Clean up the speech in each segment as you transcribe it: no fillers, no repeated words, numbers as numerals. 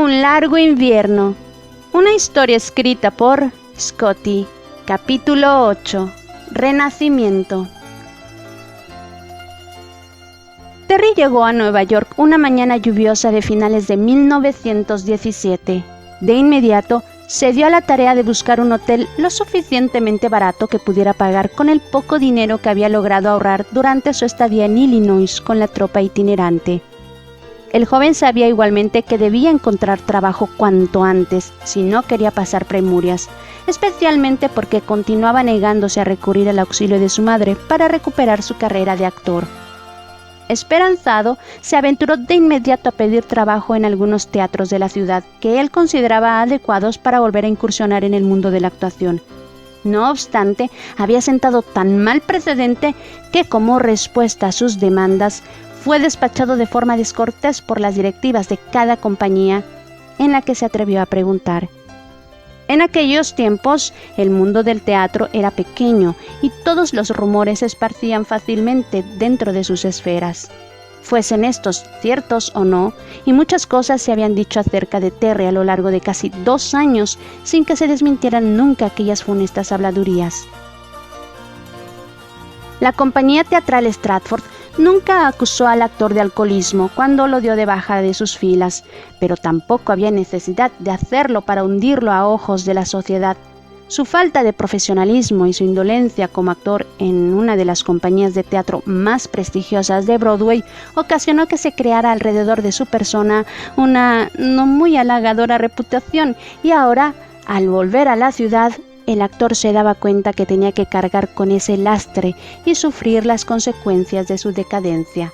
Un largo invierno. Una historia escrita por Scotty. Capítulo 8. Renacimiento. Terry llegó a Nueva York una mañana lluviosa de finales de 1917. De inmediato, se dio a la tarea de buscar un hotel lo suficientemente barato que pudiera pagar con el poco dinero que había logrado ahorrar durante su estadía en Illinois con la tropa itinerante. El joven sabía igualmente que debía encontrar trabajo cuanto antes, si no quería pasar penurias, especialmente porque continuaba negándose a recurrir al auxilio de su madre para recuperar su carrera de actor. Esperanzado, se aventuró de inmediato a pedir trabajo en algunos teatros de la ciudad que él consideraba adecuados para volver a incursionar en el mundo de la actuación. No obstante, había sentado tan mal precedente que, como respuesta a sus demandas, fue despachado de forma descortés por las directivas de cada compañía en la que se atrevió a preguntar. En aquellos tiempos, el mundo del teatro era pequeño y todos los rumores se esparcían fácilmente dentro de sus esferas. Fuesen estos ciertos o no, y muchas cosas se habían dicho acerca de Terry a lo largo de casi 2 años sin que se desmintieran nunca aquellas funestas habladurías. La compañía teatral Stratford nunca acusó al actor de alcoholismo cuando lo dio de baja de sus filas, pero tampoco había necesidad de hacerlo para hundirlo a ojos de la sociedad. Su falta de profesionalismo y su indolencia como actor en una de las compañías de teatro más prestigiosas de Broadway ocasionó que se creara alrededor de su persona una no muy halagadora reputación, y ahora, al volver a la ciudad, el actor se daba cuenta que tenía que cargar con ese lastre y sufrir las consecuencias de su decadencia.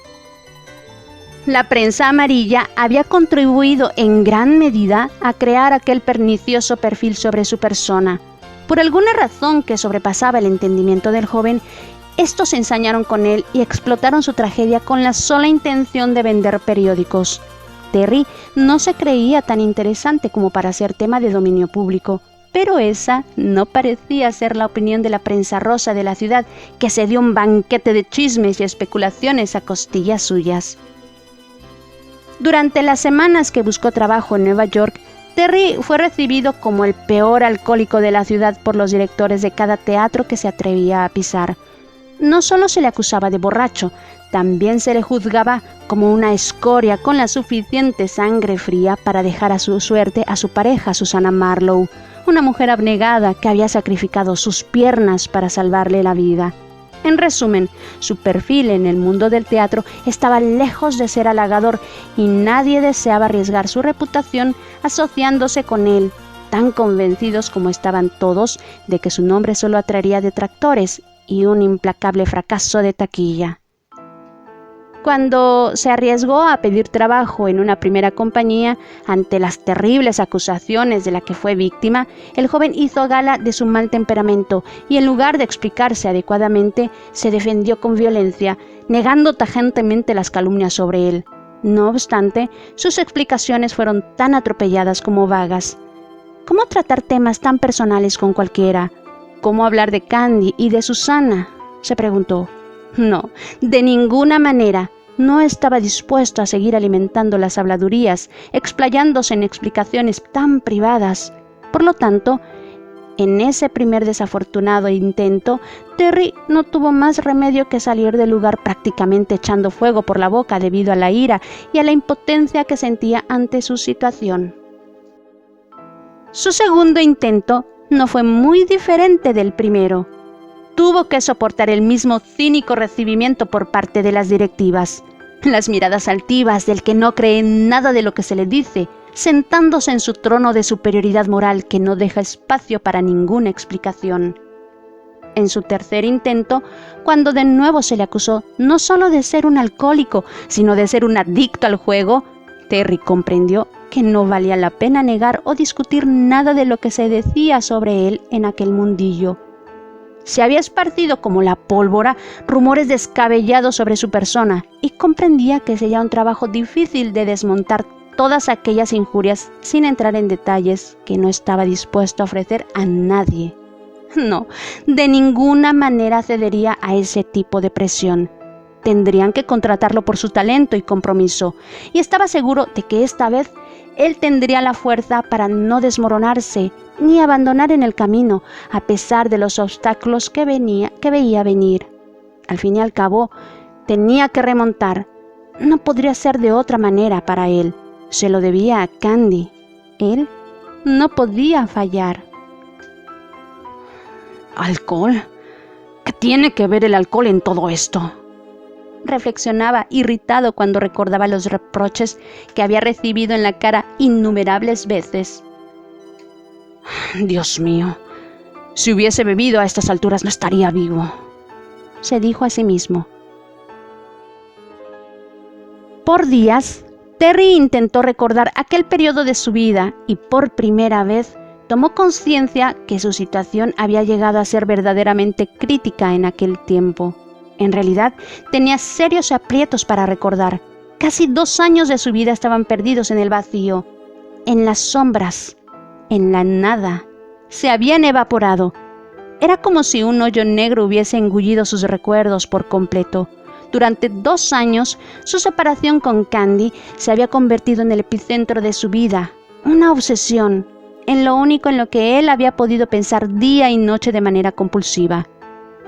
La prensa amarilla había contribuido en gran medida a crear aquel pernicioso perfil sobre su persona. Por alguna razón que sobrepasaba el entendimiento del joven, estos se ensañaron con él y explotaron su tragedia con la sola intención de vender periódicos. Terry no se creía tan interesante como para ser tema de dominio público, pero esa no parecía ser la opinión de la prensa rosa de la ciudad, que se dio un banquete de chismes y especulaciones a costillas suyas. Durante las semanas que buscó trabajo en Nueva York, Terry fue recibido como el peor alcohólico de la ciudad por los directores de cada teatro que se atrevía a pisar. No solo se le acusaba de borracho, también se le juzgaba como una escoria con la suficiente sangre fría para dejar a su suerte a su pareja Susannah Marlowe, una mujer abnegada que había sacrificado sus piernas para salvarle la vida. En resumen, su perfil en el mundo del teatro estaba lejos de ser halagador y nadie deseaba arriesgar su reputación asociándose con él, tan convencidos como estaban todos de que su nombre solo atraería detractores y un implacable fracaso de taquilla. Cuando se arriesgó a pedir trabajo en una primera compañía, ante las terribles acusaciones de la que fue víctima, el joven hizo gala de su mal temperamento y, en lugar de explicarse adecuadamente, se defendió con violencia, negando tajantemente las calumnias sobre él. No obstante, sus explicaciones fueron tan atropelladas como vagas. ¿Cómo tratar temas tan personales con cualquiera? ¿Cómo hablar de Candy y de Susannah?, se preguntó. No, de ninguna manera. No estaba dispuesto a seguir alimentando las habladurías, explayándose en explicaciones tan privadas. Por lo tanto, en ese primer desafortunado intento, Terry no tuvo más remedio que salir del lugar prácticamente echando fuego por la boca debido a la ira y a la impotencia que sentía ante su situación. Su segundo intento no fue muy diferente del primero. Tuvo que soportar el mismo cínico recibimiento por parte de las directivas. Las miradas altivas del que no cree en nada de lo que se le dice, sentándose en su trono de superioridad moral que no deja espacio para ninguna explicación. En su tercer intento, cuando de nuevo se le acusó no solo de ser un alcohólico, sino de ser un adicto al juego, Terry comprendió que no valía la pena negar o discutir nada de lo que se decía sobre él en aquel mundillo. Se había esparcido como la pólvora rumores descabellados sobre su persona y comprendía que sería un trabajo difícil de desmontar todas aquellas injurias sin entrar en detalles que no estaba dispuesto a ofrecer a nadie. No, de ninguna manera cedería a ese tipo de presión. tendrían que contratarlo por su talento y compromiso, y estaba seguro de que esta vez él tendría la fuerza para no desmoronarse ni abandonar en el camino, a pesar de los obstáculos que veía venir. Al fin y al cabo, tenía que remontar. No podría ser de otra manera para él. Se lo debía a Candy. Él no podía fallar. ¿Alcohol? ¿Qué tiene que ver el alcohol en todo esto?, reflexionaba irritado cuando recordaba los reproches que había recibido en la cara innumerables veces. Dios mío, si hubiese bebido a estas alturas no estaría vivo, se dijo a sí mismo. Por días, Terry intentó recordar aquel periodo de su vida y por primera vez tomó conciencia que su situación había llegado a ser verdaderamente crítica en aquel tiempo. En realidad, tenía serios aprietos para recordar. Casi 2 años de su vida estaban perdidos en el vacío, en las sombras, en la nada. Se habían evaporado. Era como si un hoyo negro hubiese engullido sus recuerdos por completo. Durante 2 años, su separación con Candy se había convertido en el epicentro de su vida, una obsesión, en lo único en lo que él había podido pensar día y noche de manera compulsiva.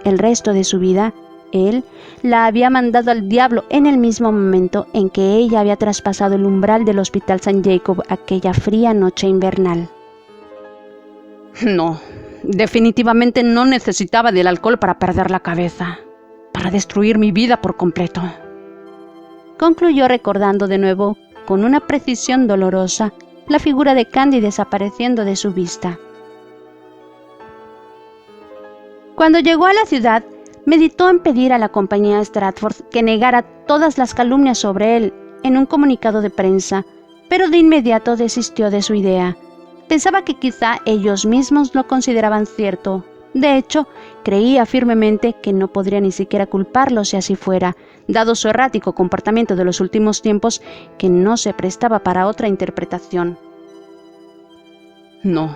El resto de su vida, él la había mandado al diablo en el mismo momento en que ella había traspasado el umbral del Hospital St. Jacob aquella fría noche invernal. No, definitivamente no necesitaba del alcohol para perder la cabeza, para destruir mi vida por completo, concluyó recordando de nuevo, con una precisión dolorosa, la figura de Candy desapareciendo de su vista. Cuando llegó a la ciudad, meditó en pedir a la compañía Stratford que negara todas las calumnias sobre él en un comunicado de prensa, pero de inmediato desistió de su idea. Pensaba que quizá ellos mismos lo consideraban cierto. De hecho, creía firmemente que no podría ni siquiera culparlo si así fuera, dado su errático comportamiento de los últimos tiempos que no se prestaba para otra interpretación. No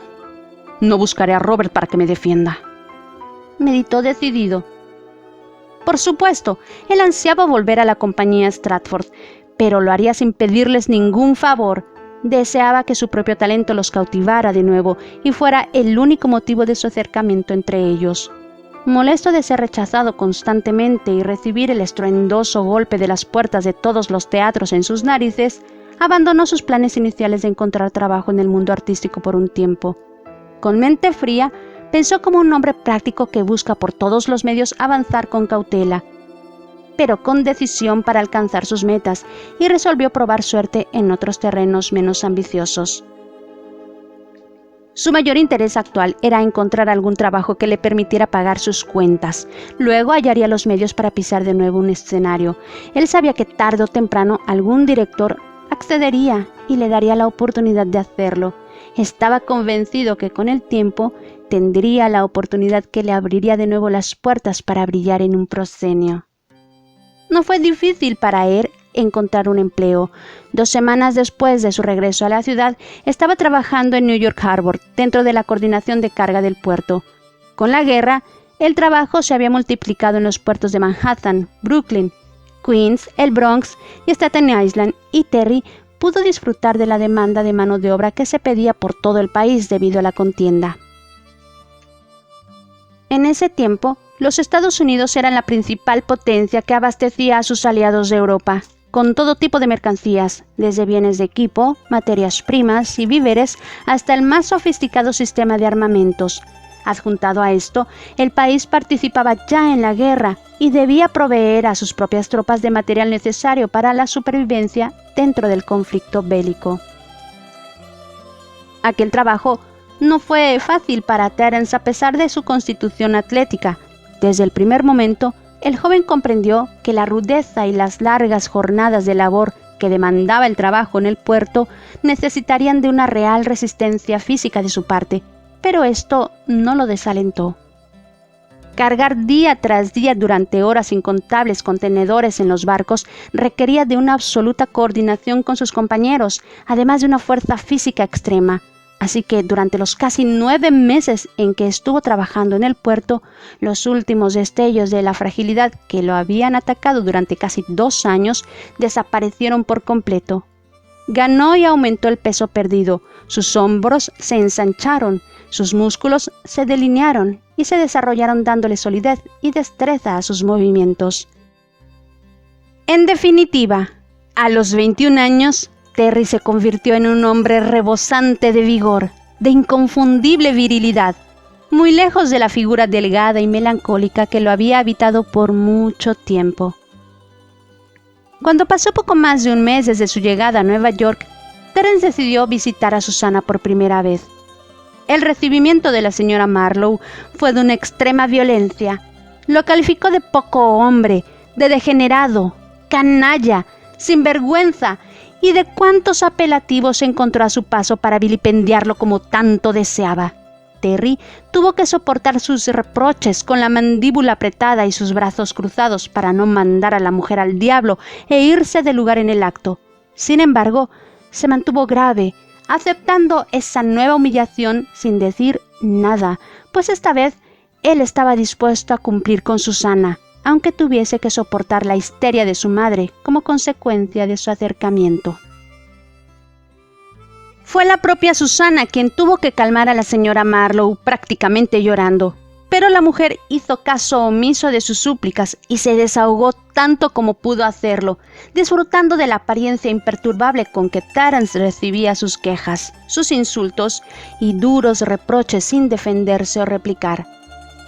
buscaré a Robert para que me defienda, meditó decidido. Por supuesto, él ansiaba volver a la compañía Stratford, pero lo haría sin pedirles ningún favor. Deseaba que su propio talento los cautivara de nuevo y fuera el único motivo de su acercamiento entre ellos. Molesto de ser rechazado constantemente y recibir el estruendoso golpe de las puertas de todos los teatros en sus narices, abandonó sus planes iniciales de encontrar trabajo en el mundo artístico por un tiempo. Con mente fría, pensó como un hombre práctico que busca por todos los medios avanzar con cautela, pero con decisión para alcanzar sus metas, y resolvió probar suerte en otros terrenos menos ambiciosos. Su mayor interés actual era encontrar algún trabajo que le permitiera pagar sus cuentas. Luego hallaría los medios para pisar de nuevo un escenario. Él sabía que tarde o temprano algún director accedería y le daría la oportunidad de hacerlo. Estaba convencido que con el tiempo tendría la oportunidad que le abriría de nuevo las puertas para brillar en un proscenio. No fue difícil para él encontrar un empleo. 2 semanas después de su regreso a la ciudad, estaba trabajando en New York Harbor, dentro de la coordinación de carga del puerto. Con la guerra, el trabajo se había multiplicado en los puertos de Manhattan, Brooklyn, Queens, el Bronx y Staten Island, y Terry pudo disfrutar de la demanda de mano de obra que se pedía por todo el país debido a la contienda. En ese tiempo, los Estados Unidos eran la principal potencia que abastecía a sus aliados de Europa, con todo tipo de mercancías, desde bienes de equipo, materias primas y víveres, hasta el más sofisticado sistema de armamentos. Adjuntado a esto, el país participaba ya en la guerra y debía proveer a sus propias tropas de material necesario para la supervivencia dentro del conflicto bélico. Aquel trabajo no fue fácil para Terence a pesar de su constitución atlética. Desde el primer momento, el joven comprendió que la rudeza y las largas jornadas de labor que demandaba el trabajo en el puerto necesitarían de una real resistencia física de su parte, pero esto no lo desalentó. Cargar día tras día durante horas incontables contenedores en los barcos requería de una absoluta coordinación con sus compañeros, además de una fuerza física extrema. Así que durante los casi 9 meses en que estuvo trabajando en el puerto, los últimos destellos de la fragilidad que lo habían atacado durante casi 2 años desaparecieron por completo. Ganó y aumentó el peso perdido, sus hombros se ensancharon, sus músculos se delinearon y se desarrollaron dándole solidez y destreza a sus movimientos. En definitiva, a los 21 años, Terry se convirtió en un hombre rebosante de vigor, de inconfundible virilidad, muy lejos de la figura delgada y melancólica que lo había habitado por mucho tiempo. Cuando pasó poco más de un mes desde su llegada a Nueva York, Terence decidió visitar a Susana por primera vez. El recibimiento de la señora Marlowe fue de una extrema violencia. Lo calificó de poco hombre, de degenerado, canalla, sinvergüenza, y de cuántos apelativos encontró a su paso para vilipendiarlo como tanto deseaba. Terry tuvo que soportar sus reproches con la mandíbula apretada y sus brazos cruzados para no mandar a la mujer al diablo e irse del lugar en el acto. Sin embargo, se mantuvo grave, aceptando esa nueva humillación sin decir nada, pues esta vez él estaba dispuesto a cumplir con Susana, aunque tuviese que soportar la histeria de su madre como consecuencia de su acercamiento. Fue la propia Susana quien tuvo que calmar a la señora Marlowe, prácticamente llorando, pero la mujer hizo caso omiso de sus súplicas y se desahogó tanto como pudo hacerlo, disfrutando de la apariencia imperturbable con que Terence recibía sus quejas, sus insultos y duros reproches sin defenderse o replicar.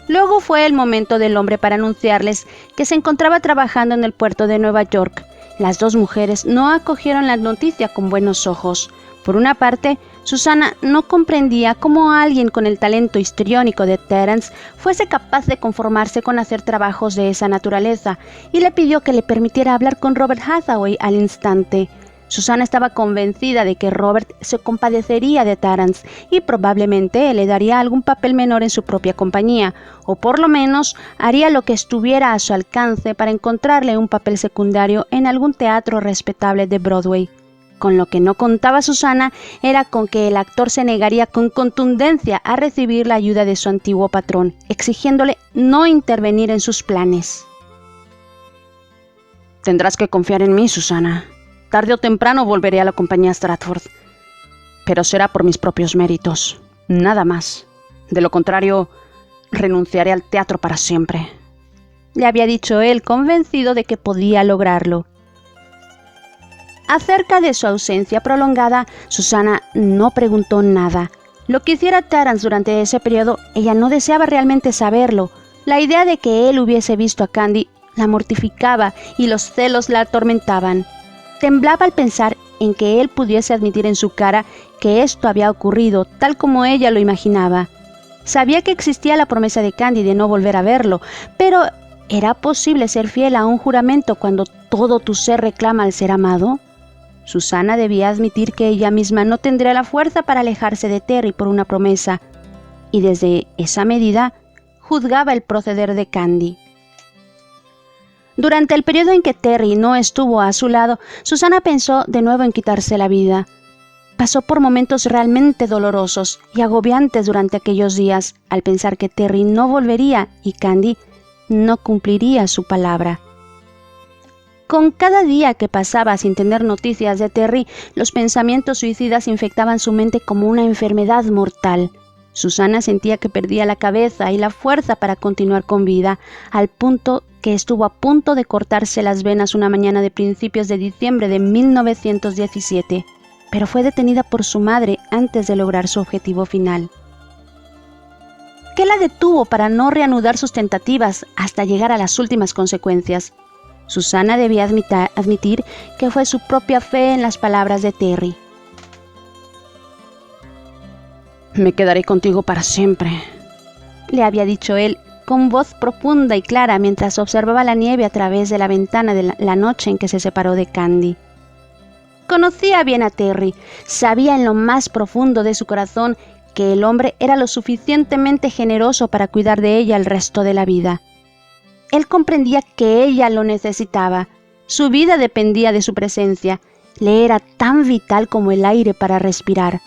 Luego fue el momento del hombre para anunciarles que se encontraba trabajando en el puerto de Nueva York. Las dos mujeres no acogieron la noticia con buenos ojos. Por una parte, Susana no comprendía cómo alguien con el talento histriónico de Terence fuese capaz de conformarse con hacer trabajos de esa naturaleza, y le pidió que le permitiera hablar con Robert Hathaway al instante. Susana estaba convencida de que Robert se compadecería de Terence y probablemente le daría algún papel menor en su propia compañía, o por lo menos haría lo que estuviera a su alcance para encontrarle un papel secundario en algún teatro respetable de Broadway. Con lo que no contaba Susana era con que el actor se negaría con contundencia a recibir la ayuda de su antiguo patrón, exigiéndole no intervenir en sus planes. Tendrás que confiar en mí, Susana. Tarde o temprano volveré a la compañía Stratford, pero será por mis propios méritos, nada más. De lo contrario, renunciaré al teatro para siempre, le había dicho él, convencido de que podía lograrlo. Acerca de su ausencia prolongada, Susana no preguntó nada. Lo que hiciera Terence durante ese periodo, ella no deseaba realmente saberlo. La idea de que él hubiese visto a Candy la mortificaba y los celos la atormentaban. Temblaba al pensar en que él pudiese admitir en su cara que esto había ocurrido tal como ella lo imaginaba. Sabía que existía la promesa de Candy de no volver a verlo, pero ¿era posible ser fiel a un juramento cuando todo tu ser reclama al ser amado? Susana debía admitir que ella misma no tendría la fuerza para alejarse de Terry por una promesa, y desde esa medida juzgaba el proceder de Candy. Durante el periodo en que Terry no estuvo a su lado, Susana pensó de nuevo en quitarse la vida. Pasó por momentos realmente dolorosos y agobiantes durante aquellos días, al pensar que Terry no volvería y Candy no cumpliría su palabra. Con cada día que pasaba sin tener noticias de Terry, los pensamientos suicidas infectaban su mente como una enfermedad mortal. Susana sentía que perdía la cabeza y la fuerza para continuar con vida, al punto que estuvo a punto de cortarse las venas una mañana de principios de diciembre de 1917, pero fue detenida por su madre antes de lograr su objetivo final. ¿Qué la detuvo para no reanudar sus tentativas hasta llegar a las últimas consecuencias? Susana debía admitir que fue su propia fe en las palabras de Terry. Me quedaré contigo para siempre, le había dicho él con voz profunda y clara mientras observaba la nieve a través de la ventana de la noche en que se separó de Candy. Conocía bien a Terry, sabía en lo más profundo de su corazón que el hombre era lo suficientemente generoso para cuidar de ella el resto de la vida. Él comprendía que ella lo necesitaba, su vida dependía de su presencia, le era tan vital como el aire para respirar.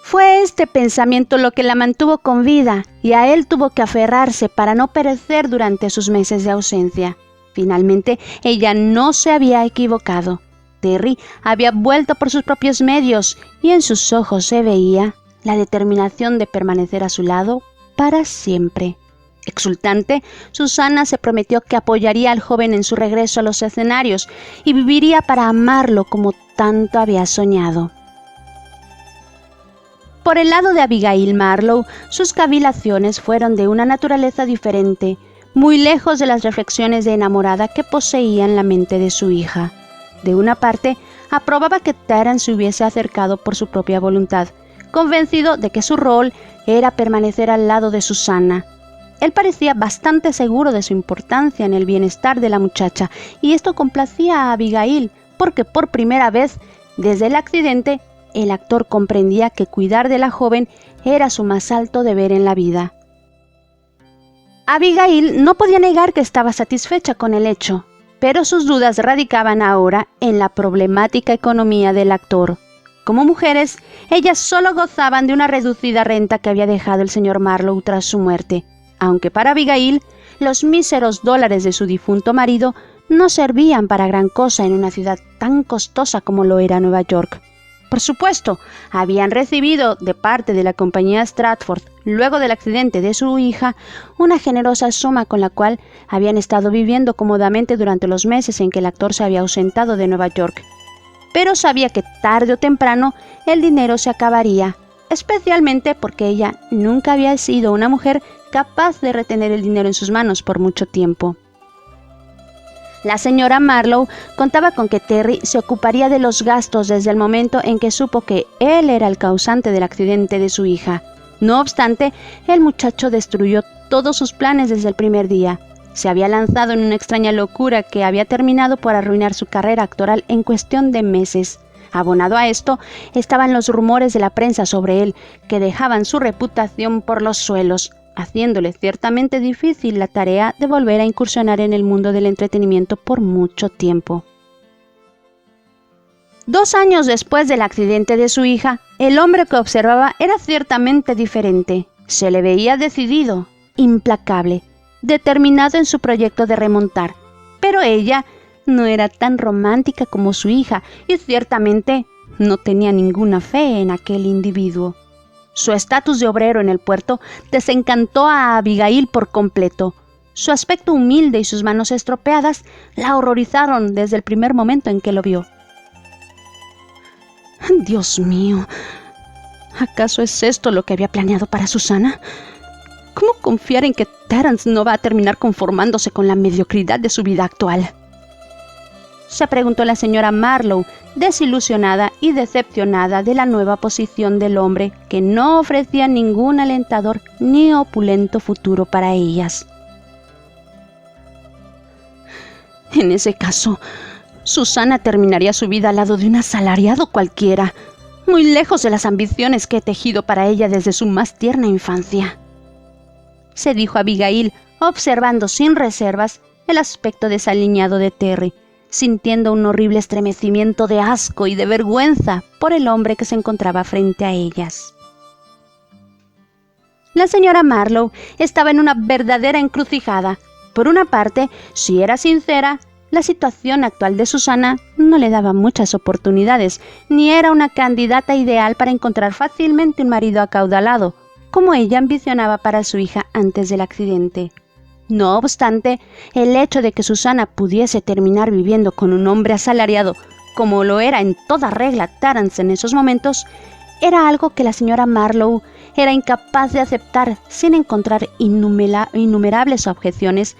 Fue este pensamiento lo que la mantuvo con vida y a él tuvo que aferrarse para no perecer durante sus meses de ausencia. Finalmente, ella no se había equivocado. Terry había vuelto por sus propios medios y en sus ojos se veía la determinación de permanecer a su lado para siempre. Exultante, Susana se prometió que apoyaría al joven en su regreso a los escenarios y viviría para amarlo como tanto había soñado. Por el lado de Abigail Marlowe, sus cavilaciones fueron de una naturaleza diferente, muy lejos de las reflexiones de enamorada que poseían la mente de su hija. De una parte, aprobaba que Terence se hubiese acercado por su propia voluntad, convencido de que su rol era permanecer al lado de Susana. Él parecía bastante seguro de su importancia en el bienestar de la muchacha, y esto complacía a Abigail, porque por primera vez, desde el accidente, el actor comprendía que cuidar de la joven era su más alto deber en la vida. Abigail no podía negar que estaba satisfecha con el hecho, pero sus dudas radicaban ahora en la problemática economía del actor. Como mujeres, ellas solo gozaban de una reducida renta que había dejado el señor Marlowe tras su muerte, aunque para Abigail los míseros dólares de su difunto marido no servían para gran cosa en una ciudad tan costosa como lo era Nueva York. Por supuesto, habían recibido de parte de la compañía Stratford, luego del accidente de su hija, una generosa suma con la cual habían estado viviendo cómodamente durante los meses en que el actor se había ausentado de Nueva York. Pero sabía que tarde o temprano el dinero se acabaría, especialmente porque ella nunca había sido una mujer capaz de retener el dinero en sus manos por mucho tiempo. La señora Marlowe contaba con que Terry se ocuparía de los gastos desde el momento en que supo que él era el causante del accidente de su hija. No obstante, el muchacho destruyó todos sus planes desde el primer día. Se había lanzado en una extraña locura que había terminado por arruinar su carrera actoral en cuestión de meses. Abonado a esto, estaban los rumores de la prensa sobre él, que dejaban su reputación por los suelos, haciéndole ciertamente difícil la tarea de volver a incursionar en el mundo del entretenimiento por mucho tiempo. 2 años después del accidente de su hija, el hombre que observaba era ciertamente diferente. Se le veía decidido, implacable, determinado en su proyecto de remontar, pero ella no era tan romántica como su hija y ciertamente no tenía ninguna fe en aquel individuo. Su estatus de obrero en el puerto desencantó a Abigail por completo. Su aspecto humilde y sus manos estropeadas la horrorizaron desde el primer momento en que lo vio. Dios mío, ¿acaso es esto lo que había planeado para Susana? ¿Cómo confiar en que Terence no va a terminar conformándose con la mediocridad de su vida actual? Se preguntó la señora Marlowe, desilusionada y decepcionada de la nueva posición del hombre que no ofrecía ningún alentador ni opulento futuro para ellas. En ese caso, Susana terminaría su vida al lado de un asalariado cualquiera, muy lejos de las ambiciones que he tejido para ella desde su más tierna infancia, se dijo Abigail, observando sin reservas el aspecto desaliñado de Terry, sintiendo un horrible estremecimiento de asco y de vergüenza por el hombre que se encontraba frente a ellas. La señora Marlowe estaba en una verdadera encrucijada. Por una parte, si era sincera, la situación actual de Susana no le daba muchas oportunidades, ni era una candidata ideal para encontrar fácilmente un marido acaudalado, como ella ambicionaba para su hija antes del accidente. No obstante, el hecho de que Susana pudiese terminar viviendo con un hombre asalariado, como lo era en toda regla Terence en esos momentos, era algo que la señora Marlowe era incapaz de aceptar sin encontrar innumerables objeciones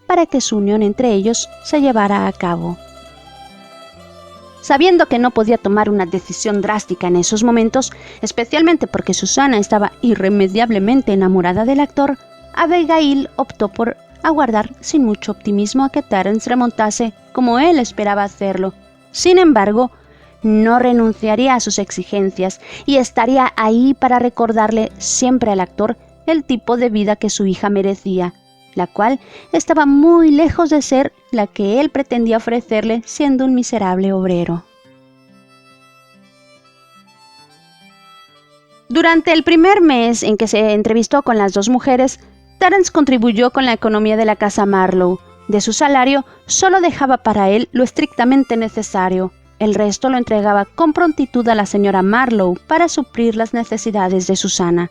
para que su unión entre ellos se llevara a cabo. Sabiendo que no podía tomar una decisión drástica en esos momentos, especialmente porque Susana estaba irremediablemente enamorada del actor, Abigail optó por aguardar sin mucho optimismo a que Terence remontase como él esperaba hacerlo. Sin embargo, no renunciaría a sus exigencias y estaría ahí para recordarle siempre al actor el tipo de vida que su hija merecía, la cual estaba muy lejos de ser la que él pretendía ofrecerle siendo un miserable obrero. Durante el primer mes en que se entrevistó con las dos mujeres, Terence contribuyó con la economía de la casa Marlowe. De su salario, solo dejaba para él lo estrictamente necesario. El resto lo entregaba con prontitud a la señora Marlowe para suplir las necesidades de Susana.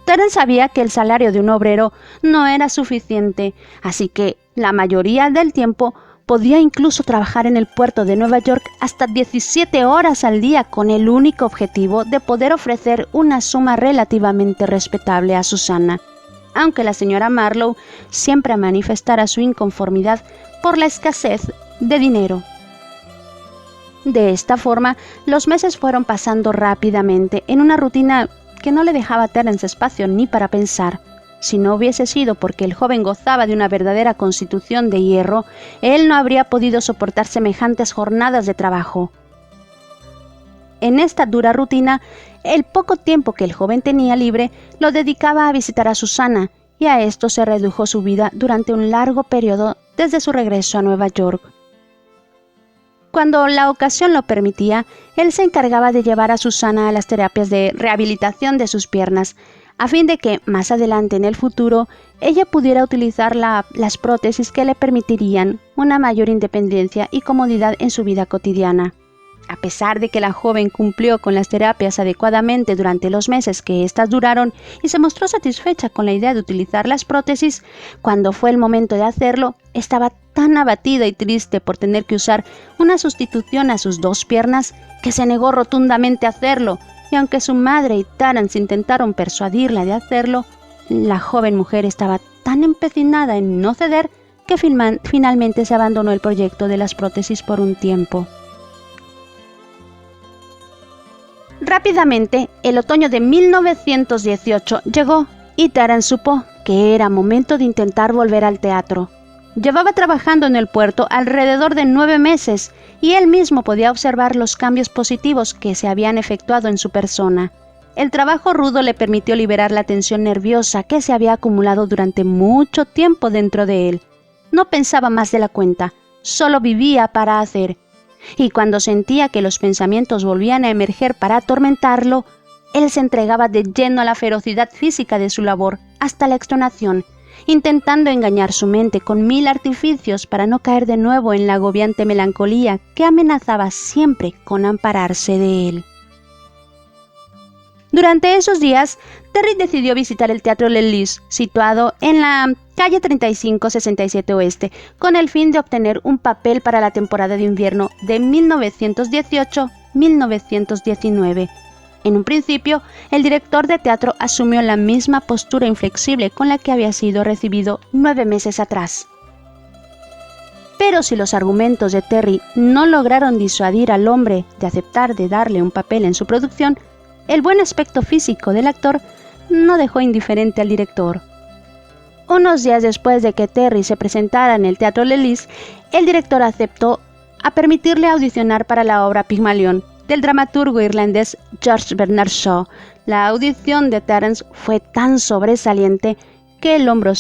Terence sabía que el salario de un obrero no era suficiente, así que la mayoría del tiempo podía incluso trabajar en el puerto de Nueva York hasta 17 horas al día con el único objetivo de poder ofrecer una suma relativamente respetable a Susana, aunque la señora Marlowe siempre manifestara su inconformidad por la escasez de dinero. De esta forma, los meses fueron pasando rápidamente en una rutina que no le dejaba a Terence espacio ni para pensar. Si no hubiese sido porque el joven gozaba de una verdadera constitución de hierro, él no habría podido soportar semejantes jornadas de trabajo. En esta dura rutina, el poco tiempo que el joven tenía libre lo dedicaba a visitar a Susana, y a esto se redujo su vida durante un largo periodo desde su regreso a Nueva York. Cuando la ocasión lo permitía, él se encargaba de llevar a Susana a las terapias de rehabilitación de sus piernas, a fin de que, más adelante en el futuro, ella pudiera utilizar las prótesis que le permitirían una mayor independencia y comodidad en su vida cotidiana. A pesar de que la joven cumplió con las terapias adecuadamente durante los meses que éstas duraron y se mostró satisfecha con la idea de utilizar las prótesis, cuando fue el momento de hacerlo, estaba tan abatida y triste por tener que usar una sustitución a sus dos piernas que se negó rotundamente a hacerlo, y aunque su madre y Terence intentaron persuadirla de hacerlo, la joven mujer estaba tan empecinada en no ceder que finalmente se abandonó el proyecto de las prótesis por un tiempo. Rápidamente, el otoño de 1918 llegó y Terence supo que era momento de intentar volver al teatro. Llevaba trabajando en el puerto alrededor de 9 meses y él mismo podía observar los cambios positivos que se habían efectuado en su persona. El trabajo rudo le permitió liberar la tensión nerviosa que se había acumulado durante mucho tiempo dentro de él. No pensaba más de la cuenta, solo vivía para hacer. Y cuando sentía que los pensamientos volvían a emerger para atormentarlo, él se entregaba de lleno a la ferocidad física de su labor, hasta la extenuación, intentando engañar su mente con 1000 artificios para no caer de nuevo en la agobiante melancolía que amenazaba siempre con ampararse de él. Durante esos días, Terry decidió visitar el Teatro Les Lys, situado en la calle 3567 Oeste, con el fin de obtener un papel para la temporada de invierno de 1918-1919. En un principio, el director de teatro asumió la misma postura inflexible con la que había sido recibido 9 meses atrás. Pero si los argumentos de Terry no lograron disuadir al hombre de aceptar de darle un papel en su producción, el buen aspecto físico del actor no dejó indiferente al director. Unos días después de que Terry se presentara en el Teatro Les Lys, el director aceptó a permitirle audicionar para la obra Pigmalión, del dramaturgo irlandés George Bernard Shaw. La audición de Terence fue tan sobresaliente que el hombre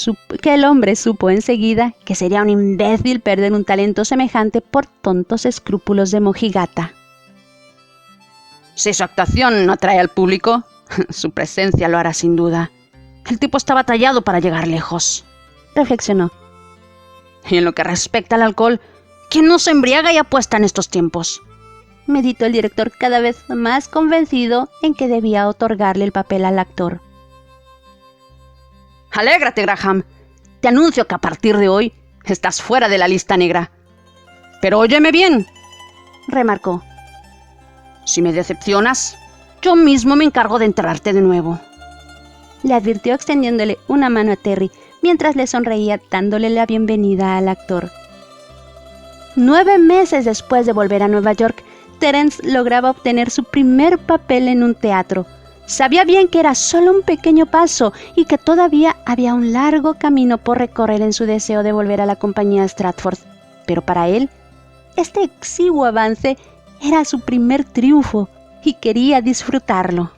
supo enseguida que sería un imbécil perder un talento semejante por tontos escrúpulos de mojigata. Si su actuación no atrae al público, su presencia lo hará sin duda. El tipo estaba tallado para llegar lejos, reflexionó. Y en lo que respecta al alcohol, ¿quién no se embriaga y apuesta en estos tiempos? Meditó el director, cada vez más convencido en que debía otorgarle el papel al actor. Alégrate, Graham. Te anuncio que a partir de hoy estás fuera de la lista negra. Pero óyeme bien, remarcó. Si me decepcionas, yo mismo me encargo de enterrarte de nuevo. Le advirtió extendiéndole una mano a Terry, mientras le sonreía dándole la bienvenida al actor. 9 meses después de volver a Nueva York, Terence lograba obtener su primer papel en un teatro. Sabía bien que era solo un pequeño paso y que todavía había un largo camino por recorrer en su deseo de volver a la compañía Stratford. Pero para él, este exiguo avance era su primer triunfo y quería disfrutarlo.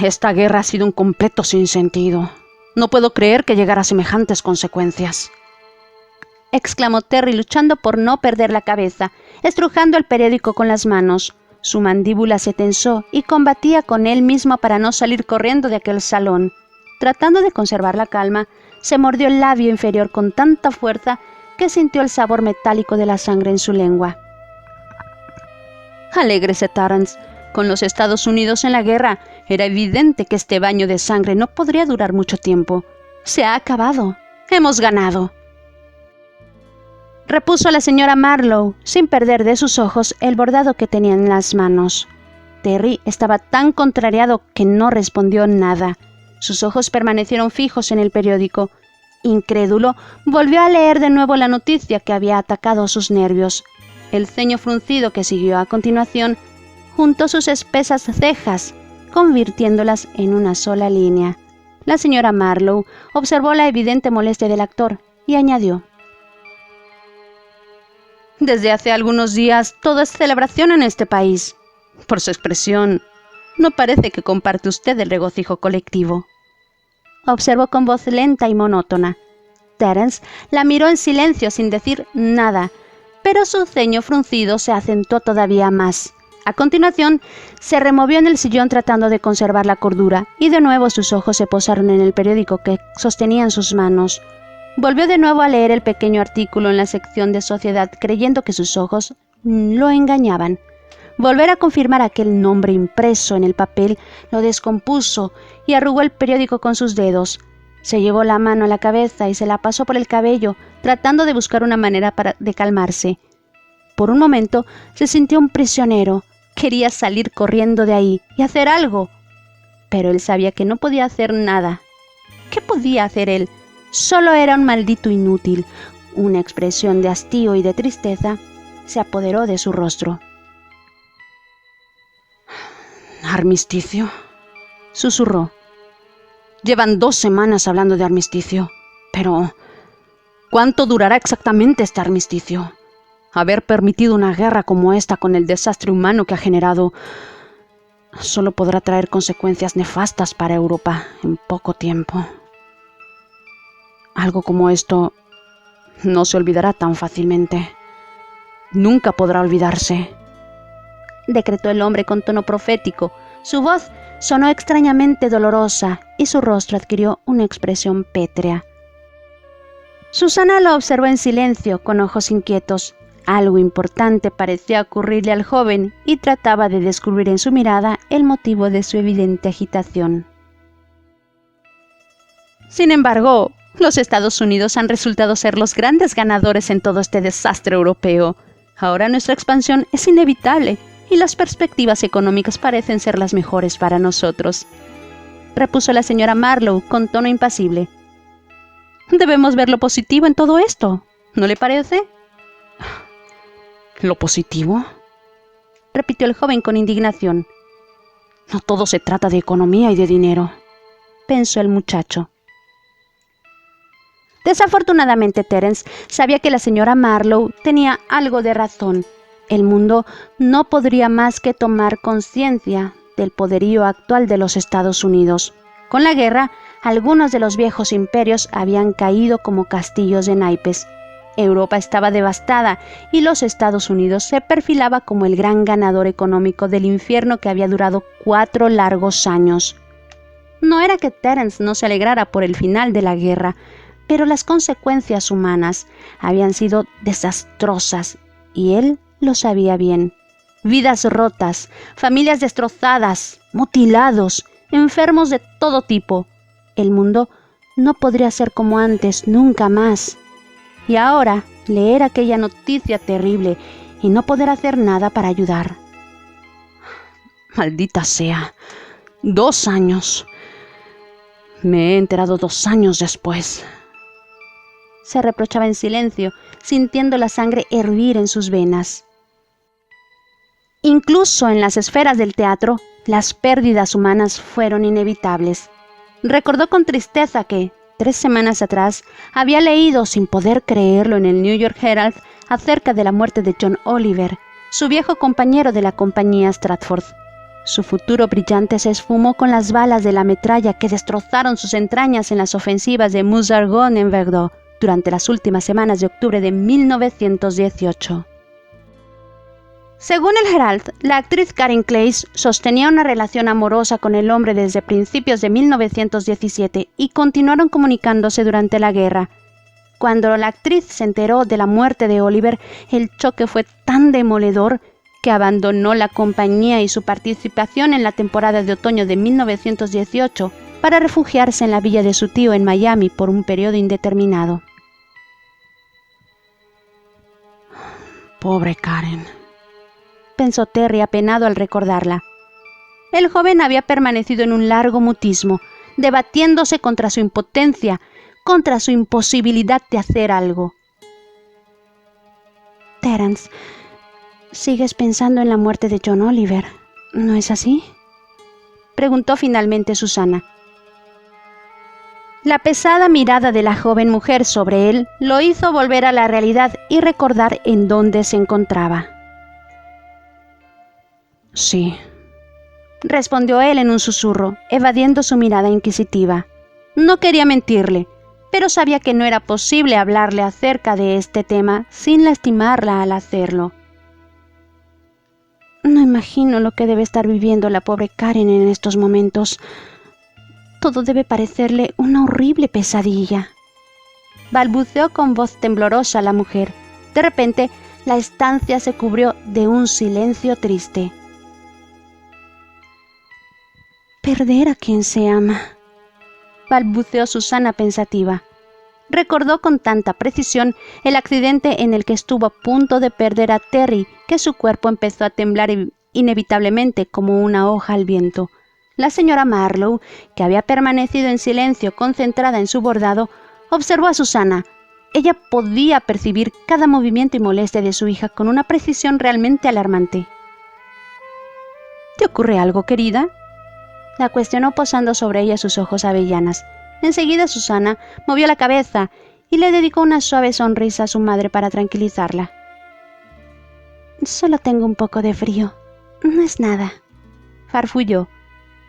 Esta guerra ha sido un completo sinsentido. No puedo creer que llegara a semejantes consecuencias. exclamó Terry luchando por no perder la cabeza, estrujando el periódico con las manos. Su mandíbula se tensó y combatía con él mismo para no salir corriendo de aquel salón. Tratando de conservar la calma, se mordió el labio inferior con tanta fuerza que sintió el sabor metálico de la sangre en su lengua. Alégrese, Terence. Con los Estados Unidos en la guerra, era evidente que este baño de sangre no podría durar mucho tiempo. Se ha acabado. Hemos ganado. Repuso la señora Marlowe, sin perder de sus ojos el bordado que tenía en las manos. Terry estaba tan contrariado que no respondió nada. Sus ojos permanecieron fijos en el periódico. Incrédulo, volvió a leer de nuevo la noticia que había atacado sus nervios. El ceño fruncido que siguió a continuación juntó sus espesas cejas, convirtiéndolas en una sola línea. La señora Marlowe observó la evidente molestia del actor y añadió: «Desde hace algunos días todo es celebración en este país. Por su expresión, no parece que comparte usted el regocijo colectivo». Observó con voz lenta y monótona. Terence la miró en silencio sin decir nada, pero su ceño fruncido se acentuó todavía más. A continuación, se removió en el sillón tratando de conservar la cordura, y de nuevo sus ojos se posaron en el periódico que sostenía en sus manos. Volvió de nuevo a leer el pequeño artículo en la sección de sociedad, creyendo que sus ojos lo engañaban. Volver a confirmar aquel nombre impreso en el papel lo descompuso y arrugó el periódico con sus dedos. Se llevó la mano a la cabeza y se la pasó por el cabello, tratando de buscar una manera de calmarse. Por un momento se sintió un prisionero. Quería salir corriendo de ahí y hacer algo. Pero él sabía que no podía hacer nada. ¿Qué podía hacer él? Solo era un maldito inútil. Una expresión de hastío y de tristeza se apoderó de su rostro. ¿Armisticio?, susurró. Llevan 2 semanas hablando de armisticio. Pero, ¿cuánto durará exactamente este armisticio? Haber permitido una guerra como esta con el desastre humano que ha generado solo podrá traer consecuencias nefastas para Europa en poco tiempo. Algo como esto no se olvidará tan fácilmente. Nunca podrá olvidarse, decretó el hombre con tono profético. Su voz sonó extrañamente dolorosa y su rostro adquirió una expresión pétrea. Susana lo observó en silencio, con ojos inquietos. Algo importante parecía ocurrirle al joven y trataba de descubrir en su mirada el motivo de su evidente agitación. Sin embargo, los Estados Unidos han resultado ser los grandes ganadores en todo este desastre europeo. Ahora nuestra expansión es inevitable y las perspectivas económicas parecen ser las mejores para nosotros, repuso la señora Marlowe con tono impasible. Debemos ver lo positivo en todo esto, ¿no le parece? ¿Lo positivo?, repitió el joven con indignación. No todo se trata de economía y de dinero, pensó el muchacho. Desafortunadamente, Terence sabía que la señora Marlowe tenía algo de razón. El mundo no podría más que tomar conciencia del poderío actual de los Estados Unidos. Con la guerra, algunos de los viejos imperios habían caído como castillos de naipes. Europa estaba devastada y los Estados Unidos se perfilaba como el gran ganador económico del infierno que había durado 4 largos años. No era que Terence no se alegrara por el final de la guerra, pero las consecuencias humanas habían sido desastrosas y él lo sabía bien. Vidas rotas, familias destrozadas, mutilados, enfermos de todo tipo. El mundo no podría ser como antes, nunca más. Y ahora, leer aquella noticia terrible y no poder hacer nada para ayudar. Maldita sea. 2 años. Me he enterado 2 años después. Se reprochaba en silencio, sintiendo la sangre hervir en sus venas. Incluso en las esferas del teatro, las pérdidas humanas fueron inevitables. Recordó con tristeza que, 3 semanas atrás, había leído sin poder creerlo en el New York Herald acerca de la muerte de John Oliver, su viejo compañero de la compañía Stratford. Su futuro brillante se esfumó con las balas de la metralla que destrozaron sus entrañas en las ofensivas de Meuse-Argonne en Verdun. durante las últimas semanas de octubre de 1918. Según el Herald, la actriz Karen Claes sostenía una relación amorosa con el hombre desde principios de 1917 y continuaron comunicándose durante la guerra. Cuando la actriz se enteró de la muerte de Oliver, el choque fue tan demoledor que abandonó la compañía y su participación en la temporada de otoño de 1918 para refugiarse en la villa de su tío en Miami por un periodo indeterminado. Pobre Karen, pensó Terry apenado al recordarla. El joven había permanecido en un largo mutismo, debatiéndose contra su impotencia, contra su imposibilidad de hacer algo. Terence, sigues pensando en la muerte de John Oliver, ¿no es así?, preguntó finalmente Susana. La pesada mirada de la joven mujer sobre él lo hizo volver a la realidad y recordar en dónde se encontraba. Sí, respondió él en un susurro, evadiendo su mirada inquisitiva. No quería mentirle, pero sabía que no era posible hablarle acerca de este tema sin lastimarla al hacerlo. No imagino lo que debe estar viviendo la pobre Karen en estos momentos. Todo debe parecerle una horrible pesadilla. Balbuceó con voz temblorosa la mujer. De repente, la estancia se cubrió de un silencio triste. Perder a quien se ama, balbuceó Susana pensativa. Recordó con tanta precisión el accidente en el que estuvo a punto de perder a Terry que su cuerpo empezó a temblar inevitablemente como una hoja al viento. La señora Marlowe, que había permanecido en silencio concentrada en su bordado, observó a Susana. Ella podía percibir cada movimiento y molestia de su hija con una precisión realmente alarmante. ¿Te ocurre algo, querida?, la cuestionó posando sobre ella sus ojos avellanas. Enseguida Susana movió la cabeza y le dedicó una suave sonrisa a su madre para tranquilizarla. Solo tengo un poco de frío. No es nada, farfulló.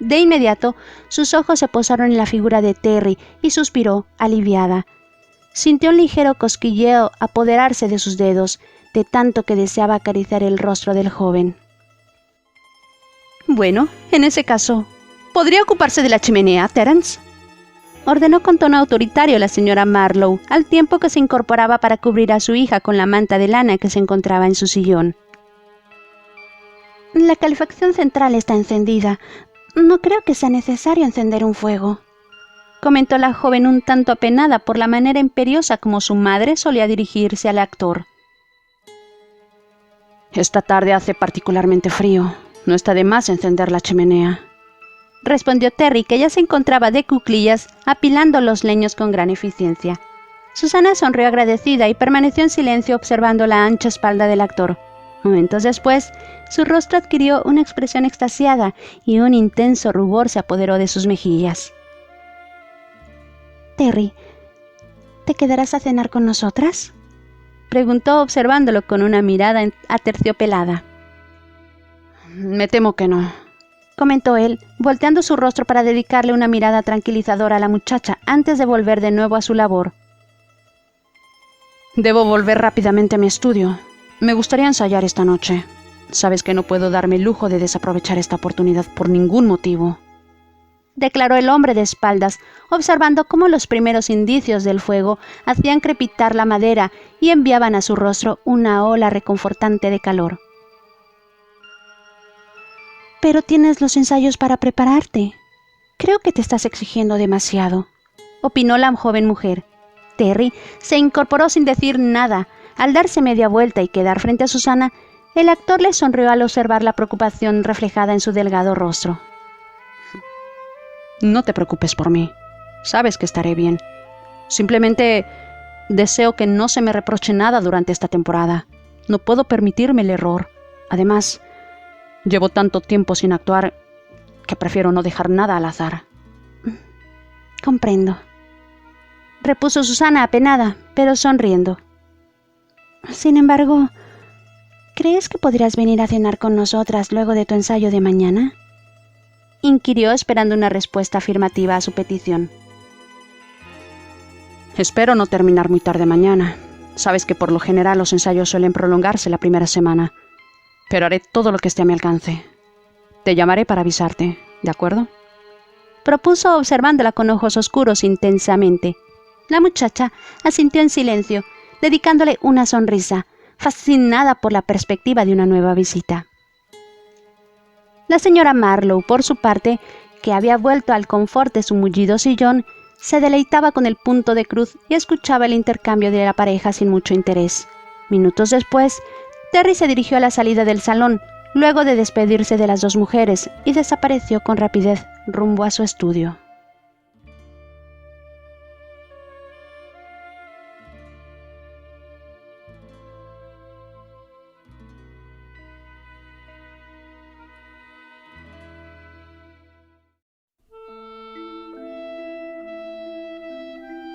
De inmediato, sus ojos se posaron en la figura de Terry y suspiró, aliviada. Sintió un ligero cosquilleo apoderarse de sus dedos, de tanto que deseaba acariciar el rostro del joven. Bueno, en ese caso, ¿podría ocuparse de la chimenea, Terence?, ordenó con tono autoritario la señora Marlowe, al tiempo que se incorporaba para cubrir a su hija con la manta de lana que se encontraba en su sillón. La calefacción central está encendida. No creo que sea necesario encender un fuego, comentó la joven un tanto apenada por la manera imperiosa como su madre solía dirigirse al actor. Esta tarde hace particularmente frío. No está de más encender la chimenea, respondió Terry, que ya se encontraba de cuclillas apilando los leños con gran eficiencia. Susana sonrió agradecida y permaneció en silencio observando la ancha espalda del actor. Momentos después, su rostro adquirió una expresión extasiada y un intenso rubor se apoderó de sus mejillas. Terry, ¿te quedarás a cenar con nosotras?, preguntó observándolo con una mirada aterciopelada. Me temo que no, comentó él, volteando su rostro para dedicarle una mirada tranquilizadora a la muchacha antes de volver de nuevo a su labor. Debo volver rápidamente a mi estudio. Me gustaría ensayar esta noche. Sabes que no puedo darme el lujo de desaprovechar esta oportunidad por ningún motivo, declaró el hombre de espaldas, observando cómo los primeros indicios del fuego hacían crepitar la madera y enviaban a su rostro una ola reconfortante de calor. Pero tienes los ensayos para prepararte. Creo que te estás exigiendo demasiado, opinó la joven mujer. Terry se incorporó sin decir nada. Al darse media vuelta y quedar frente a Susana, el actor le sonrió al observar la preocupación reflejada en su delgado rostro. No te preocupes por mí. Sabes que estaré bien. Simplemente deseo que no se me reproche nada durante esta temporada. No puedo permitirme el error. Además, llevo tanto tiempo sin actuar que prefiero no dejar nada al azar. Comprendo, repuso Susana apenada, pero sonriendo. Sin embargo, ¿crees que podrías venir a cenar con nosotras luego de tu ensayo de mañana?, inquirió esperando una respuesta afirmativa a su petición. Espero no terminar muy tarde mañana. Sabes que por lo general los ensayos suelen prolongarse la primera semana. Pero haré todo lo que esté a mi alcance. Te llamaré para avisarte, ¿de acuerdo? Propuso observándola con ojos oscuros intensamente. La muchacha asintió en silencio, dedicándole una sonrisa, fascinada por la perspectiva de una nueva visita. La señora Marlowe, por su parte, que había vuelto al confort de su mullido sillón, se deleitaba con el punto de cruz y escuchaba el intercambio de la pareja sin mucho interés. Minutos después, Terry se dirigió a la salida del salón, luego de despedirse de las dos mujeres, y desapareció con rapidez rumbo a su estudio.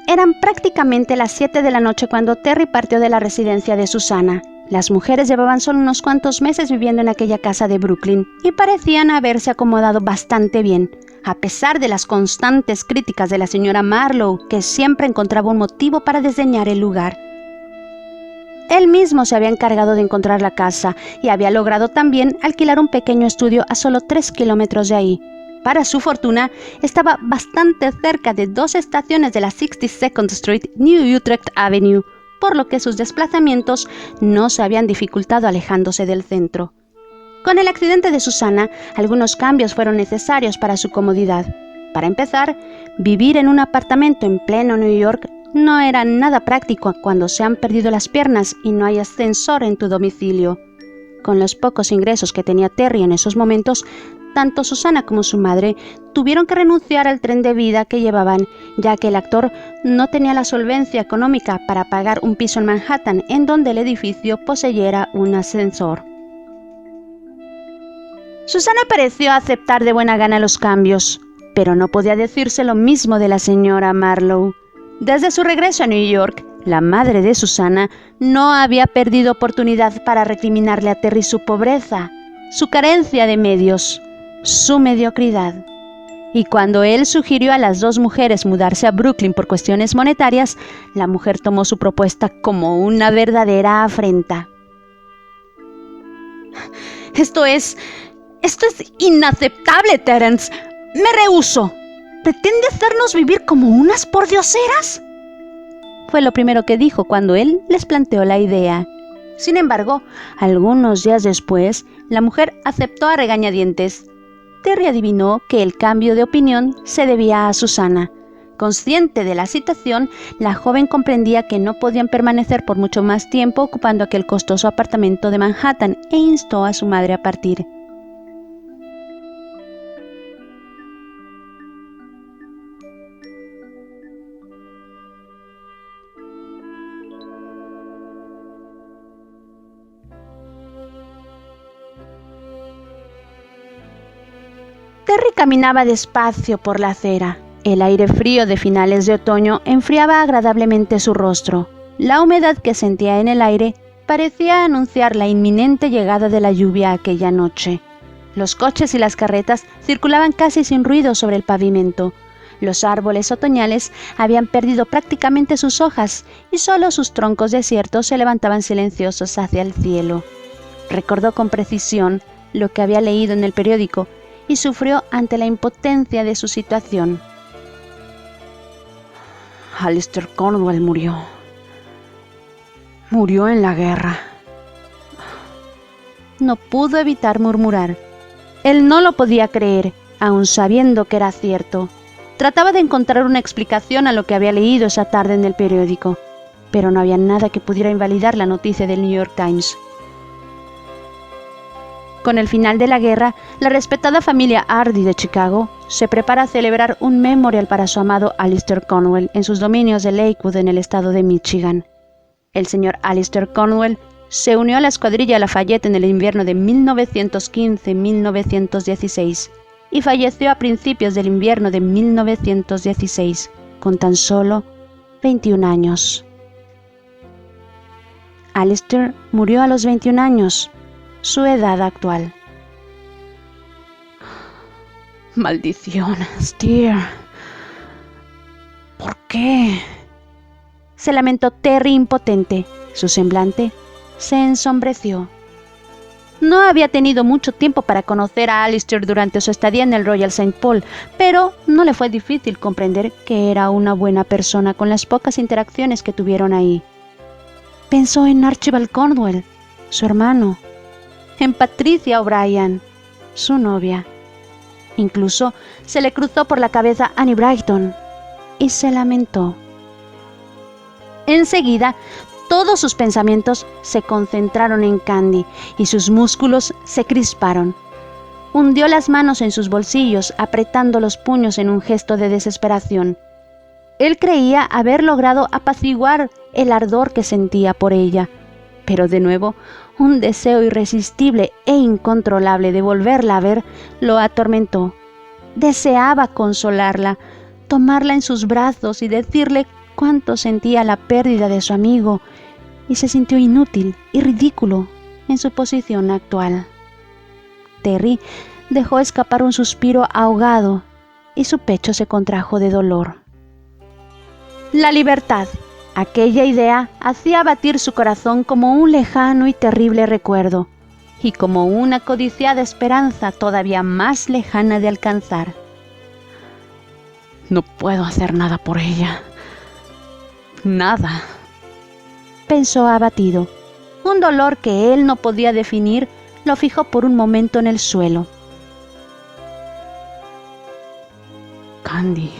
Eran prácticamente las 7 de la noche cuando Terry partió de la residencia de Susana. Las mujeres llevaban solo unos cuantos meses viviendo en aquella casa de Brooklyn y parecían haberse acomodado bastante bien, a pesar de las constantes críticas de la señora Marlowe, que siempre encontraba un motivo para desdeñar el lugar. Él mismo se había encargado de encontrar la casa y había logrado también alquilar un pequeño estudio a solo 3 kilómetros de ahí. Para su fortuna, estaba bastante cerca de 2 estaciones de la 62nd Street, New Utrecht Avenue, por lo que sus desplazamientos no se habían dificultado alejándose del centro. Con el accidente de Susana, algunos cambios fueron necesarios para su comodidad. Para empezar, vivir en un apartamento en pleno New York no era nada práctico cuando se han perdido las piernas y no hay ascensor en tu domicilio. Con los pocos ingresos que tenía Terry en esos momentos, tanto Susana como su madre tuvieron que renunciar al tren de vida que llevaban, ya que el actor no tenía la solvencia económica para pagar un piso en Manhattan en donde el edificio poseyera un ascensor. Susana pareció aceptar de buena gana los cambios, pero no podía decirse lo mismo de la señora Marlowe. Desde su regreso a New York, la madre de Susana no había perdido oportunidad para recriminarle a Terry su pobreza, su carencia de medios, su mediocridad. Y cuando él sugirió a las dos mujeres mudarse a Brooklyn por cuestiones monetarias, la mujer tomó su propuesta como una verdadera afrenta. Esto es inaceptable, Terence. Me rehúso. ¿Pretende hacernos vivir como unas pordioseras? Fue lo primero que dijo cuando él les planteó la idea. Sin embargo, algunos días después, la mujer aceptó a regañadientes. Terry adivinó que el cambio de opinión se debía a Susana. Consciente de la situación, la joven comprendía que no podían permanecer por mucho más tiempo ocupando aquel costoso apartamento de Manhattan e instó a su madre a partir. Terry caminaba despacio por la acera. El aire frío de finales de otoño enfriaba agradablemente su rostro. La humedad que sentía en el aire parecía anunciar la inminente llegada de la lluvia aquella noche. Los coches y las carretas circulaban casi sin ruido sobre el pavimento. Los árboles otoñales habían perdido prácticamente sus hojas y solo sus troncos desiertos se levantaban silenciosos hacia el cielo. Recordó con precisión lo que había leído en el periódico y sufrió ante la impotencia de su situación. Alistair Cornwell murió. Murió en la guerra. No pudo evitar murmurar. Él no lo podía creer, aun sabiendo que era cierto. Trataba de encontrar una explicación a lo que había leído esa tarde en el periódico, pero no había nada que pudiera invalidar la noticia del New York Times. Con el final de la guerra, la respetada familia Hardy de Chicago se prepara a celebrar un memorial para su amado Alistair Cornwell en sus dominios de Lakewood en el estado de Michigan. El señor Alistair Cornwell se unió a la escuadrilla Lafayette en el invierno de 1915-1916 y falleció a principios del invierno de 1916, con tan solo 21 años. Alistair murió a los 21 años, su edad actual. Maldición, Steer. ¿Por qué? se lamentó Terry impotente. Su semblante se ensombreció. No había tenido mucho tiempo para conocer a Alistair durante su estadía en el Royal St. Paul, pero no le fue difícil comprender que era una buena persona con las pocas interacciones que tuvieron ahí. Pensó en Archibald Cornwell, su hermano, en Patricia O'Brien, su novia. Incluso se le cruzó por la cabeza Annie Brighton y se lamentó. Enseguida, todos sus pensamientos se concentraron en Candy y sus músculos se crisparon. Hundió las manos en sus bolsillos, apretando los puños en un gesto de desesperación. Él creía haber logrado apaciguar el ardor que sentía por ella, pero de nuevo un deseo irresistible e incontrolable de volverla a ver lo atormentó. Deseaba consolarla, tomarla en sus brazos y decirle cuánto sentía la pérdida de su amigo, y se sintió inútil y ridículo en su posición actual. Terry dejó escapar un suspiro ahogado y su pecho se contrajo de dolor. La libertad, aquella idea, hacía batir su corazón como un lejano y terrible recuerdo, y como una codiciada esperanza todavía más lejana de alcanzar. No puedo hacer nada por ella. Nada, pensó abatido. Un dolor que él no podía definir lo fijó por un momento en el suelo. Candy,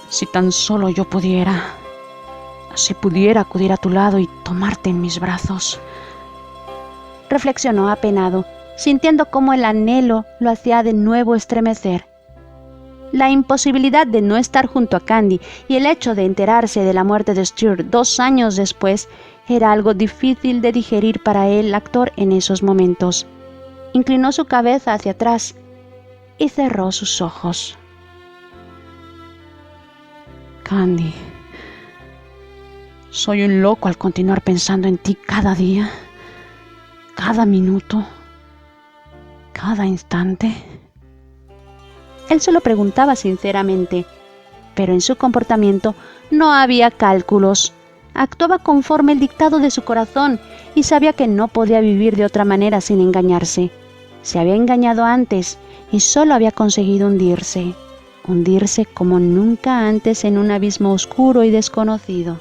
si tan solo yo pudiera, si pudiera acudir a tu lado y tomarte en mis brazos. Reflexionó apenado, sintiendo cómo el anhelo lo hacía de nuevo estremecer. La imposibilidad de no estar junto a Candy y el hecho de enterarse de la muerte de Stuart 2 años después era algo difícil de digerir para el actor en esos momentos. Inclinó su cabeza hacia atrás y cerró sus ojos. Candy, soy un loco al continuar pensando en ti cada día, cada minuto, cada instante. Él se lo preguntaba sinceramente, pero en su comportamiento no había cálculos. Actuaba conforme el dictado de su corazón y sabía que no podía vivir de otra manera sin engañarse. Se había engañado antes y solo había conseguido hundirse como nunca antes en un abismo oscuro y desconocido.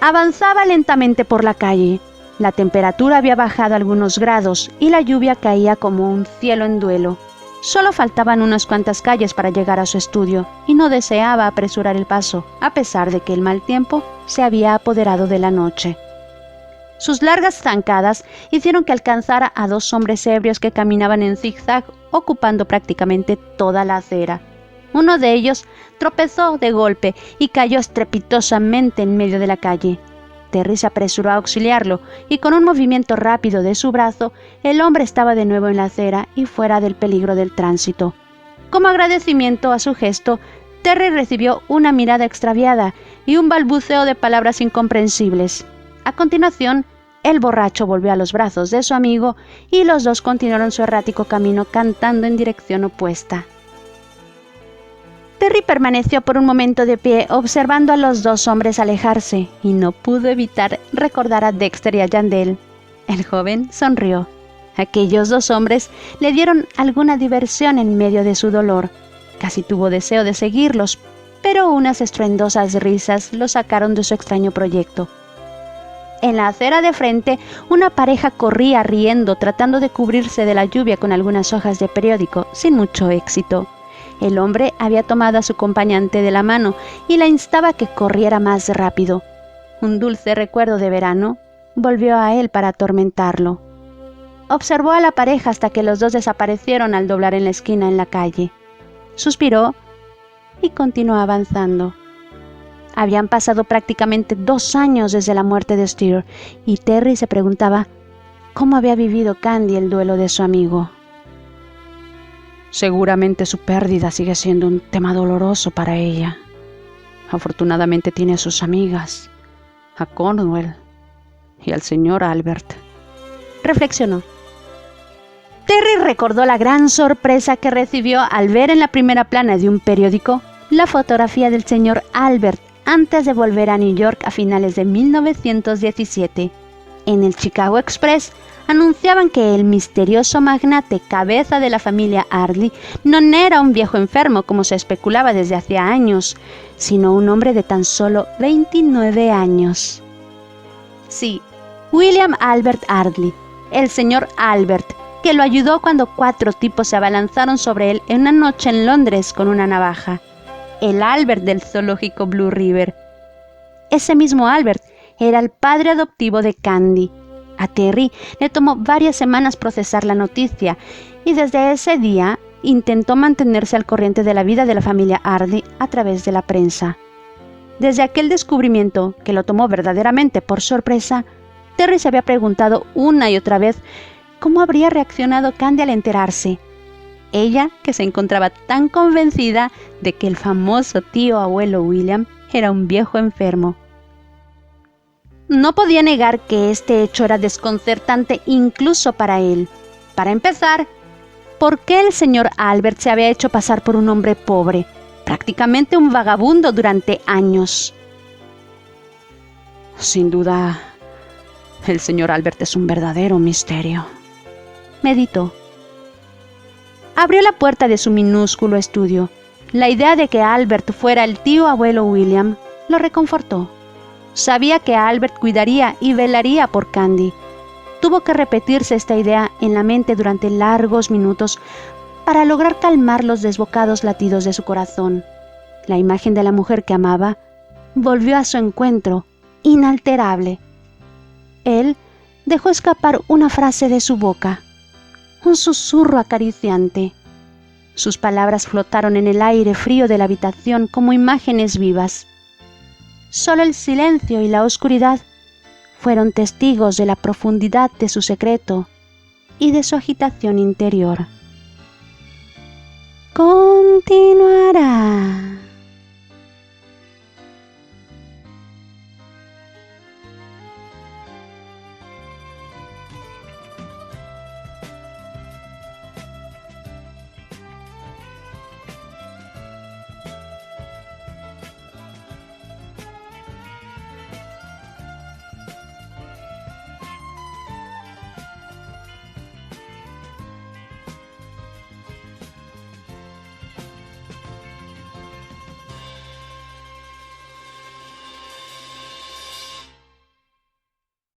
Avanzaba lentamente por la calle. La temperatura había bajado algunos grados y la lluvia caía como un cielo en duelo. Solo faltaban unas cuantas calles para llegar a su estudio y no deseaba apresurar el paso, a pesar de que el mal tiempo se había apoderado de la noche. Sus largas zancadas hicieron que alcanzara a 2 hombres ebrios que caminaban en zigzag, ocupando prácticamente toda la acera. Uno de ellos tropezó de golpe y cayó estrepitosamente en medio de la calle. Terry se apresuró a auxiliarlo y con un movimiento rápido de su brazo, el hombre estaba de nuevo en la acera y fuera del peligro del tránsito. Como agradecimiento a su gesto, Terry recibió una mirada extraviada y un balbuceo de palabras incomprensibles. A continuación, el borracho volvió a los brazos de su amigo y los dos continuaron su errático camino cantando en dirección opuesta. Terry permaneció por un momento de pie observando a los 2 hombres alejarse y no pudo evitar recordar a Dexter y a Yandel. El joven sonrió. Aquellos 2 hombres le dieron alguna diversión en medio de su dolor. Casi tuvo deseo de seguirlos, pero unas estruendosas risas lo sacaron de su extraño proyecto. En la acera de frente, una pareja corría riendo tratando de cubrirse de la lluvia con algunas hojas de periódico, sin mucho éxito. El hombre había tomado a su acompañante de la mano y la instaba a que corriera más rápido. Un dulce recuerdo de verano volvió a él para atormentarlo. Observó a la pareja hasta que los dos desaparecieron al doblar en la esquina en la calle. Suspiró y continuó avanzando. Habían pasado prácticamente 2 años desde la muerte de Stuart y Terry se preguntaba cómo había vivido Candy el duelo de su amigo. Seguramente su pérdida sigue siendo un tema doloroso para ella. Afortunadamente tiene a sus amigas, a Cornwell y al señor Albert. Reflexionó. Terry recordó la gran sorpresa que recibió al ver en la primera plana de un periódico la fotografía del señor Albert antes de volver a New York a finales de 1917. En el Chicago Express anunciaban que el misterioso magnate cabeza de la familia Ardley no era un viejo enfermo como se especulaba desde hacía años, sino un hombre de tan solo 29 años. Sí, William Albert Ardley, el señor Albert, que lo ayudó cuando 4 tipos se abalanzaron sobre él en una noche en Londres con una navaja. El Albert del zoológico Blue River. Ese mismo Albert era el padre adoptivo de Candy. A Terry le tomó varias semanas procesar la noticia y desde ese día intentó mantenerse al corriente de la vida de la familia Ardley a través de la prensa. Desde aquel descubrimiento, que lo tomó verdaderamente por sorpresa, Terry se había preguntado una y otra vez cómo habría reaccionado Candy al enterarse. Ella, que se encontraba tan convencida de que el famoso tío abuelo William era un viejo enfermo. No podía negar que este hecho era desconcertante incluso para él. Para empezar, ¿por qué el señor Albert se había hecho pasar por un hombre pobre, prácticamente un vagabundo durante años? Sin duda, el señor Albert es un verdadero misterio, meditó. Abrió la puerta de su minúsculo estudio. La idea de que Albert fuera el tío abuelo William lo reconfortó. Sabía que Albert cuidaría y velaría por Candy. Tuvo que repetirse esta idea en la mente durante largos minutos para lograr calmar los desbocados latidos de su corazón. La imagen de la mujer que amaba volvió a su encuentro, inalterable. Él dejó escapar una frase de su boca, un susurro acariciante. Sus palabras flotaron en el aire frío de la habitación como imágenes vivas. Solo el silencio y la oscuridad fueron testigos de la profundidad de su secreto y de su agitación interior. Continuará.